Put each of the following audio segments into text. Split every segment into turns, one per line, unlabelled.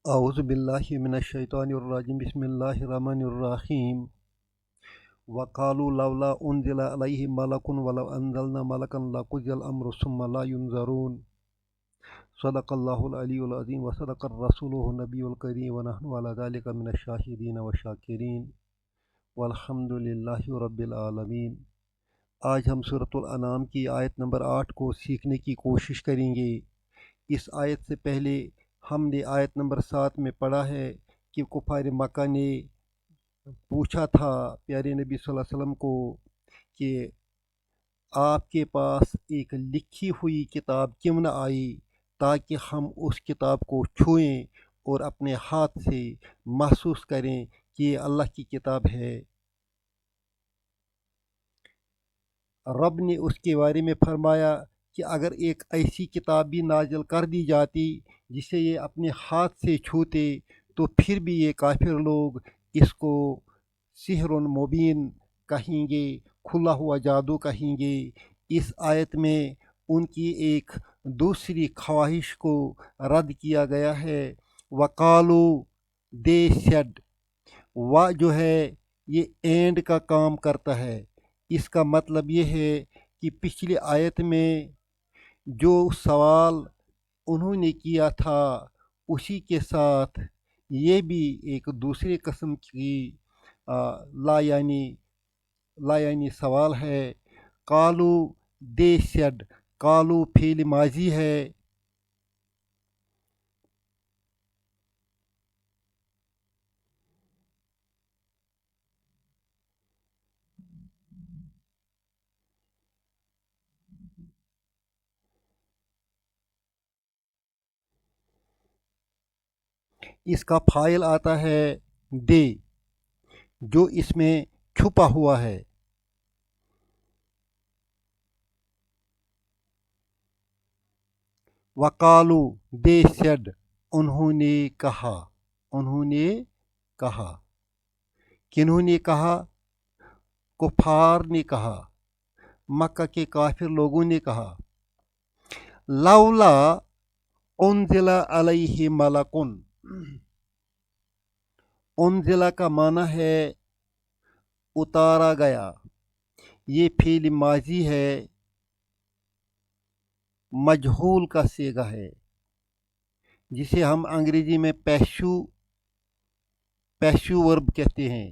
اعوذ باللہ من الشیطان الرجیم بسم اللہ الرحمن الرحیم وقالوا لولا انزل علیہ ملک ولو انزلنا ملکا لقضی الامر ثم لا ينظرون صدق اللہ العلی العظیم وصدق الرسول النبی الکریم ونحن علی ذلک من الشاہدین والشاکرین والحمد للہ رب العالمین۔ آج ہم سورۃ الانعام کی آیت نمبر 8 کو سیکھنے کی کوشش کریں گے۔ اس آیت سے پہلے ہم نے آیت نمبر 7 میں پڑھا ہے کہ کفار مکہ نے پوچھا تھا پیارے نبی صلی اللہ علیہ وسلم کو کہ آپ کے پاس ایک لکھی ہوئی کتاب کیوں نہ آئی تاکہ ہم اس کتاب کو چھوئیں اور اپنے ہاتھ سے محسوس کریں کہ یہ اللہ کی کتاب ہے۔ رب نے اس کے بارے میں فرمایا کہ اگر ایک ایسی کتاب بھی نازل کر دی جاتی جسے یہ اپنے ہاتھ سے چھوتے تو پھر بھی یہ کافر لوگ اس کو سحر مبین کہیں گے، کھلا ہوا جادو کہیں گے۔ اس آیت میں ان کی ایک دوسری خواہش کو رد کیا گیا ہے۔ وقالو دے سیڈ، و جو ہے یہ اینڈ کا کام کرتا ہے۔ اس کا مطلب یہ ہے کہ پچھلی آیت میں جو سوال انہوں نے کیا تھا اسی کے ساتھ یہ بھی ایک دوسرے قسم کی لا یعنی سوال ہے۔ قالو دے سیڈ، قالو فعل ماضی ہے۔ اس کا فاعل آتا ہے دے، جو اس میں چھپا ہوا ہے۔ وقالو دے سیڈ، انہوں نے کہا، انہوں نے کہا، کنہوں نے کہا؟ کفار نے کہا، مکہ کے کافر لوگوں نے کہا، لولا انزل علیہ ملکن۔ انزلہ کا معنی ہے اتارا گیا، یہ فعل ماضی ہے، مجہول کا صیغہ ہے جسے ہم انگریزی میں پیشو ورب کہتے ہیں۔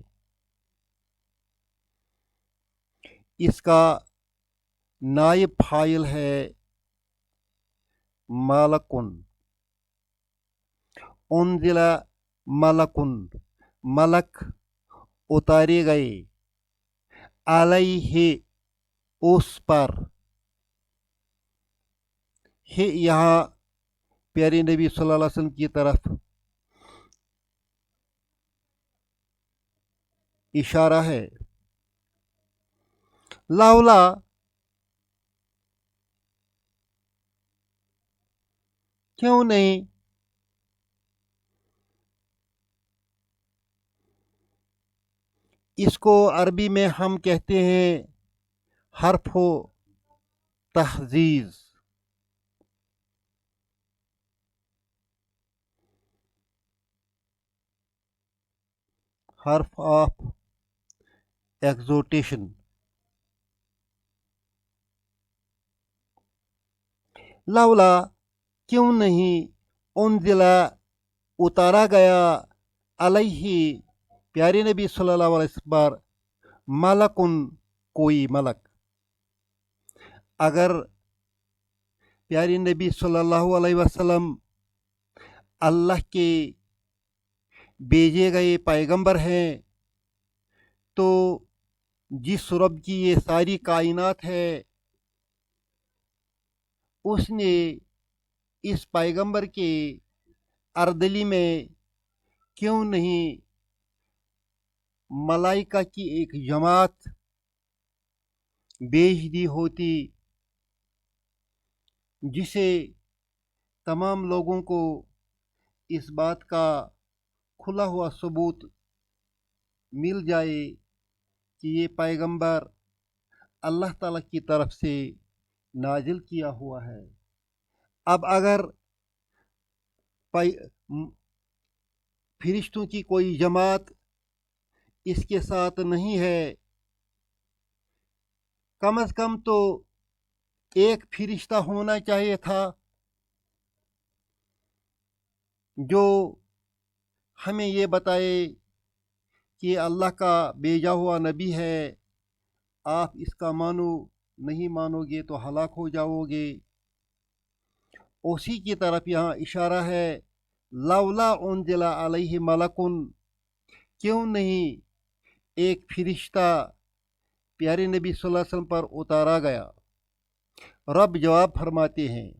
اس کا نائب فاعل ہے ملکن۔ انزل ملکن، ملک اتارے گئے، علیہ اس پر، ہے یہاں پیارے نبی صلی اللہ علیہ وسلم کی طرف اشارہ ہے۔ لولا کیوں نہیں؟ اس کو عربی میں ہم کہتے ہیں حرف و تحزیز، حرف آف ایگزوٹیشن۔ لولا کیوں نہیں، انزلہ اتارا گیا، علیہ پیارے نبی صلی اللہ علیہ وسلم پر، ملکن کوئی ملک۔ اگر پیارے نبی صلی اللہ علیہ وسلم اللہ کے بھیجے گئے پیغمبر ہیں تو جس رب کی یہ ساری کائنات ہے اس نے اس پیغمبر کے اردلی میں کیوں نہیں ملائکہ کی ایک جماعت بھیج دی ہوتی جسے تمام لوگوں کو اس بات کا کھلا ہوا ثبوت مل جائے کہ یہ پیغمبر اللہ تعالیٰ کی طرف سے نازل کیا ہوا ہے۔ اب اگر فرشتوں کی کوئی جماعت اس کے ساتھ نہیں ہے، کم از کم تو ایک فرشتہ ہونا چاہیے تھا جو ہمیں یہ بتائے کہ اللہ کا بھیجا ہوا نبی ہے، آپ اس کا مانو، نہیں مانو گے تو ہلاک ہو جاؤ گے۔ اسی کی طرف یہاں اشارہ ہے، لولا انزل علیہ ملکن، کیوں نہیں ایک فرشتہ پیارے نبی صلی اللہ علیہ وسلم پر اتارا گیا۔ رب جواب فرماتے ہیں،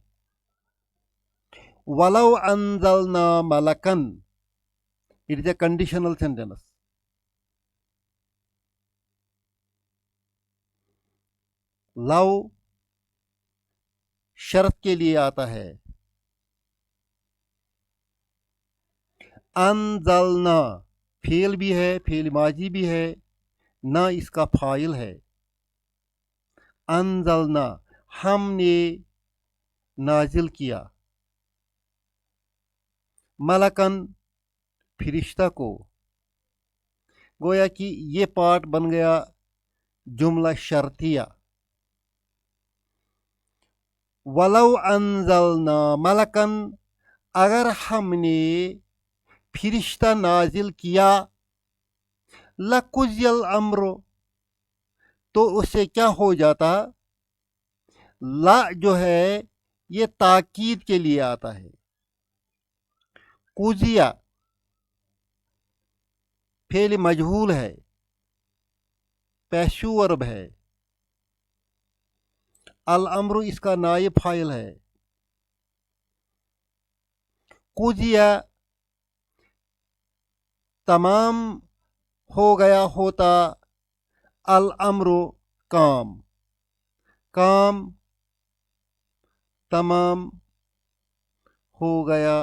وَلَوْ أَنزَلْنَا مَلَكًا، it is a conditional sentence. لو شرط کے لیے آتا ہے، انزلنا فعل بھی ہے، فعل ماضی بھی ہے، نہ اس کا فاعل ہے۔ انزلنا ہم نے نازل کیا، ملکن فرشتہ کو، گویا کہ یہ پارٹ بن گیا جملہ شرطیہ۔ ولو انزلنا ملکن، اگر ہم نے فرشتہ نازل کیا، لقضی الامر، تو اس سے کیا ہو جاتا؟ لا جو ہے یہ تاکید کے لیے آتا ہے، قضیہ فعل مجہول ہے، پیشو ورب ہے، الامر اس کا نائب فاعل ہے، قضیہ تمام ہو گیا ہوتا، الامر کام تمام ہو گیا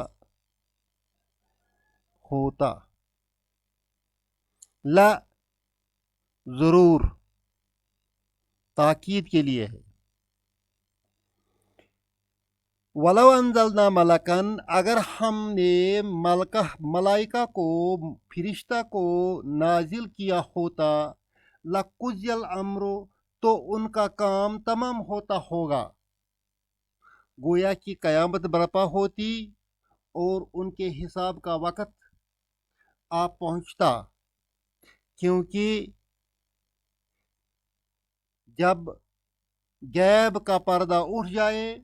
ہوتا، لا ضرور تاکید کے لیے ہے۔ ولو انزلنا ملکن، اگر ہم نے ملائکہ کو، فرشتہ کو نازل کیا ہوتا، لقضی الامر، تو ان کا کام تمام ہوتا ہوگا، گویا کہ قیامت برپا ہوتی اور ان کے حساب کا وقت آ پہنچتا، کیونکہ جب غیب کا پردہ اٹھ جائے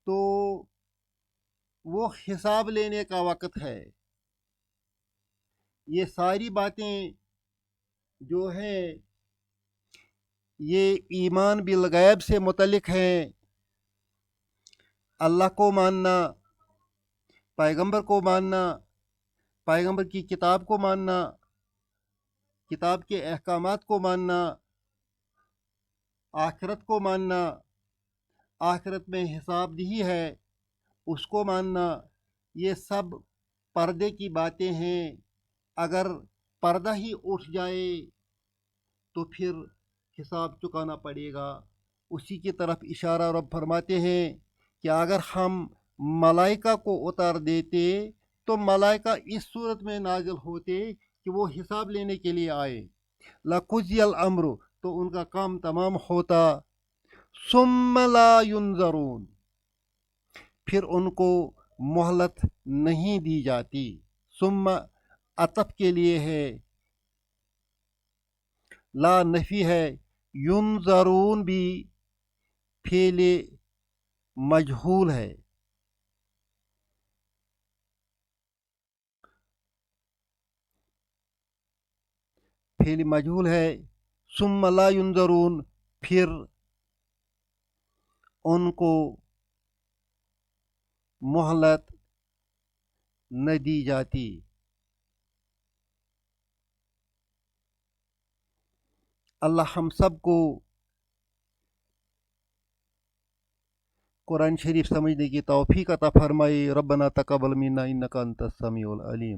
تو وہ حساب لینے کا وقت ہے۔ یہ ساری باتیں جو ہیں یہ ایمان بالغیب سے متعلق ہیں، اللہ کو ماننا، پیغمبر کو ماننا، پیغمبر کی کتاب کو ماننا، کتاب کے احکامات کو ماننا، آخرت کو ماننا، آخرت میں حساب دہی ہے اس کو ماننا، یہ سب پردے کی باتیں ہیں۔ اگر پردہ ہی اٹھ جائے تو پھر حساب چکانا پڑے گا۔ اسی کی طرف اشارہ رب فرماتے ہیں کہ اگر ہم ملائکہ کو اتار دیتے تو ملائکہ اس صورت میں نازل ہوتے کہ وہ حساب لینے کے لیے آئے، لقضی الامر، تو ان کا کام تمام ہوتا، ثم لا ینظرون، پھر ان کو مہلت نہیں دی جاتی۔ ثم عطف کے لیے ہے، لا نفی ہے، ینظرون بھی فعل مجہول ہے، فعل مجہول ہے، ثم لا ینظرون، پھر ان کو مہلت نہ دی جاتی۔ اللہ ہم سب کو قرآن شریف سمجھنے کی توفیق عطا فرمائے۔ ربنا تقبل منا انک انت السمیع العلیم۔